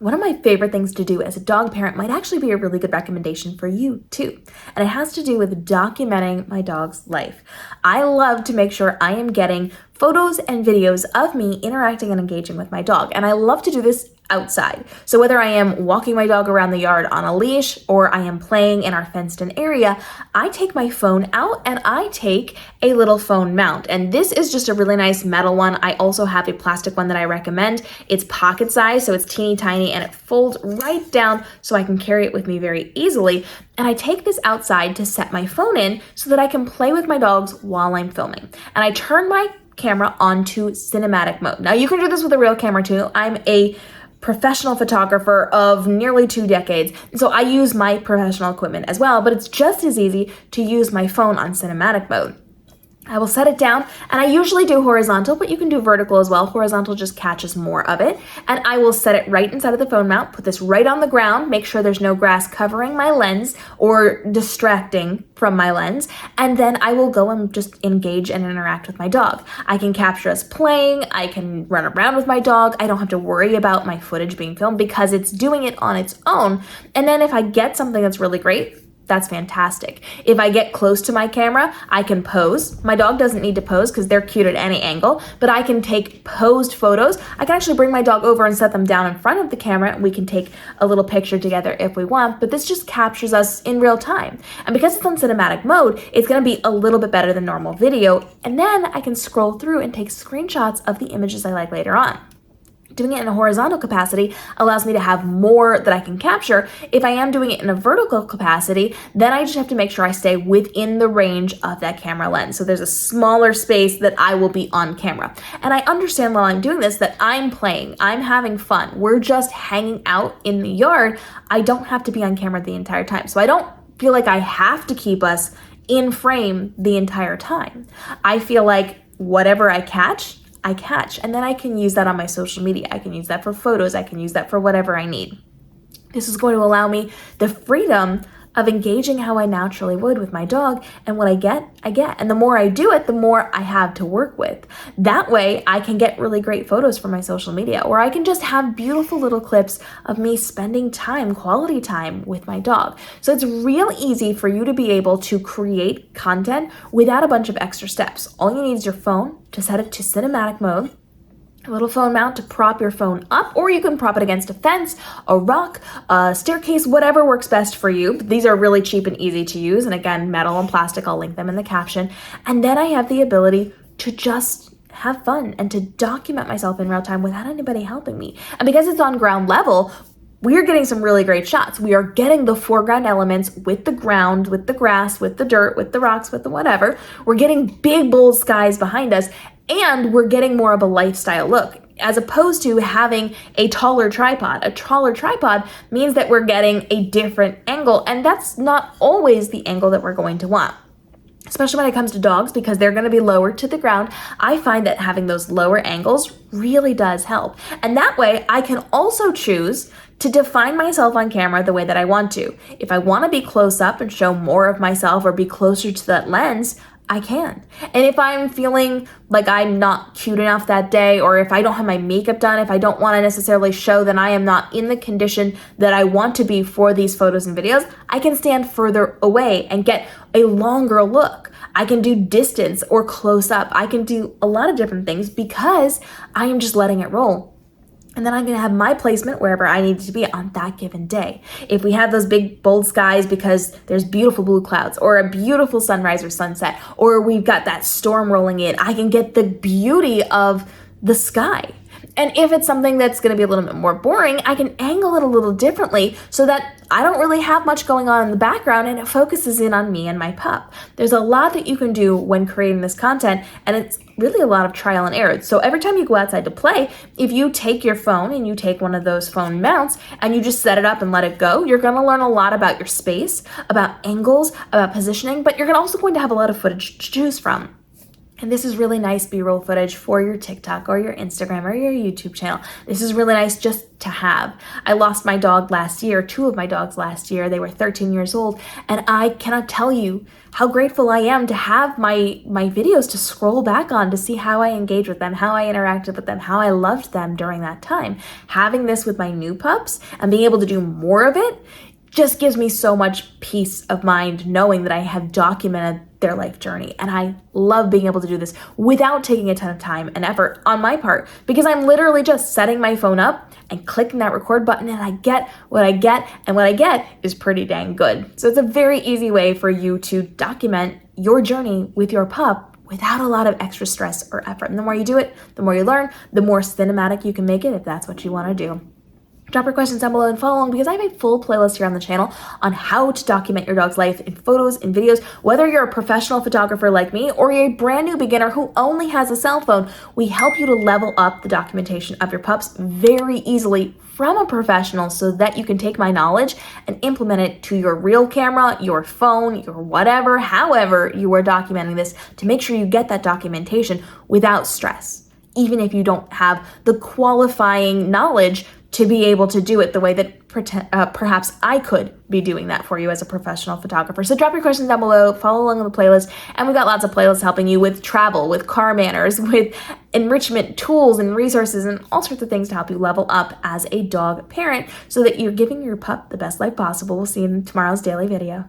One of my favorite things to do as a dog parent might actually be a really good recommendation for you too. And it has to do with documenting my dog's life. I love to make sure I am getting photos and videos of me interacting and engaging with my dog. And I love to do this outside. So whether I am walking my dog around the yard on a leash or I am playing in our fenced-in area, I take my phone out and I take a little phone mount. And this is just a really nice metal one. I also have a plastic one that I recommend. It's pocket size, so it's teeny tiny and it folds right down so I can carry it with me very easily. And I take this outside to set my phone in so that I can play with my dogs while I'm filming. And I turn my camera onto cinematic mode. Now you can do this with a real camera too. I'm a professional photographer of nearly 2 decades, so I use my professional equipment as well, but it's just as easy to use my phone on cinematic mode. I will set it down, and I usually do horizontal, but you can do vertical as well. Horizontal just catches more of it. And I will set it right inside of the phone mount, put this right on the ground, make sure there's no grass covering my lens or distracting from my lens. And then I will go and just engage and interact with my dog. I can capture us playing, I can run around with my dog. I don't have to worry about my footage being filmed because it's doing it on its own. And then if I get something that's really great, that's fantastic. If I get close to my camera, I can pose. My dog doesn't need to pose because they're cute at any angle, but I can take posed photos. I can actually bring my dog over and set them down in front of the camera and we can take a little picture together if we want, but this just captures us in real time. And because it's on cinematic mode, it's gonna be a little bit better than normal video. And then I can scroll through and take screenshots of the images I like later on. Doing it in a horizontal capacity allows me to have more that I can capture. If I am doing it in a vertical capacity, then I just have to make sure I stay within the range of that camera lens. So there's a smaller space that I will be on camera. And I understand while I'm doing this that I'm playing, I'm having fun. We're just hanging out in the yard. I don't have to be on camera the entire time. So I don't feel like I have to keep us in frame the entire time. I feel like whatever I catch, and then I can use that on my social media. I can use that for photos. I can use that for whatever I need. This is going to allow me the freedom of engaging how I naturally would with my dog, and what I get. And the more I do it, the more I have to work with. That way, I can get really great photos for my social media, or I can just have beautiful little clips of me spending time, quality time with my dog. So it's real easy for you to be able to create content without a bunch of extra steps. All you need is your phone to set it to cinematic mode, a little phone mount to prop your phone up, or you can prop it against a fence, a rock, a staircase, whatever works best for you. But these are really cheap and easy to use. And again, metal and plastic, I'll link them in the caption. And then I have the ability to just have fun and to document myself in real time without anybody helping me. And because it's on ground level, we are getting some really great shots. We are getting the foreground elements with the ground, with the grass, with the dirt, with the rocks, with the whatever. We're getting big, bold skies behind us, and we're getting more of a lifestyle look, as opposed to having a taller tripod. A taller tripod means that we're getting a different angle, and that's not always the angle that we're going to want. Especially when it comes to dogs, because they're going to be lower to the ground. I find that having those lower angles really does help. And that way I can also choose to define myself on camera the way that I want to. If I want to be close up and show more of myself or be closer to that lens, I can. And if I'm feeling like I'm not cute enough that day, or if I don't have my makeup done, if I don't want to necessarily show that I am not in the condition that I want to be for these photos and videos, I can stand further away and get a longer look. I can do distance or close up. I can do a lot of different things because I am just letting it roll. And then I'm going to have my placement wherever I need to be on that given day. If we have those big bold skies because there's beautiful blue clouds or a beautiful sunrise or sunset, or we've got that storm rolling in, I can get the beauty of the sky. And if it's something that's going to be a little bit more boring, I can angle it a little differently so that I don't really have much going on in the background and it focuses in on me and my pup. There's a lot that you can do when creating this content, and it's really a lot of trial and error. So every time you go outside to play, if you take your phone and you take one of those phone mounts and you just set it up and let it go, you're going to learn a lot about your space, about angles, about positioning, but you're also going to have a lot of footage to choose from. And this is really nice B-roll footage for your TikTok or your Instagram or your YouTube channel. This is really nice just to have. I lost my dog last year, 2 of my dogs last year. They were 13 years old. And I cannot tell you how grateful I am to have my videos to scroll back on to see how I engaged with them, how I interacted with them, how I loved them during that time. Having this with my new pups and being able to do more of it just gives me so much peace of mind knowing that I have documented their life journey. And I love being able to do this without taking a ton of time and effort on my part, because I'm literally just setting my phone up and clicking that record button, and I get what I get, and what I get is pretty dang good. So it's a very easy way for you to document your journey with your pup without a lot of extra stress or effort. And the more you do it, the more you learn, the more cinematic you can make it if that's what you want to do. Drop your questions down below and follow along, because I have a full playlist here on the channel on how to document your dog's life in photos and videos. Whether you're a professional photographer like me or you're a brand new beginner who only has a cell phone, we help you to level up the documentation of your pups very easily from a professional so that you can take my knowledge and implement it to your real camera, your phone, your whatever, however you are documenting this, to make sure you get that documentation without stress, even if you don't have the qualifying knowledge to be able to do it the way that perhaps I could be doing that for you as a professional photographer. So drop your questions down below, follow along on the playlist, and we've got lots of playlists helping you with travel, with car manners, with enrichment tools and resources, and all sorts of things to help you level up as a dog parent so that you're giving your pup the best life possible. We'll see you in tomorrow's daily video.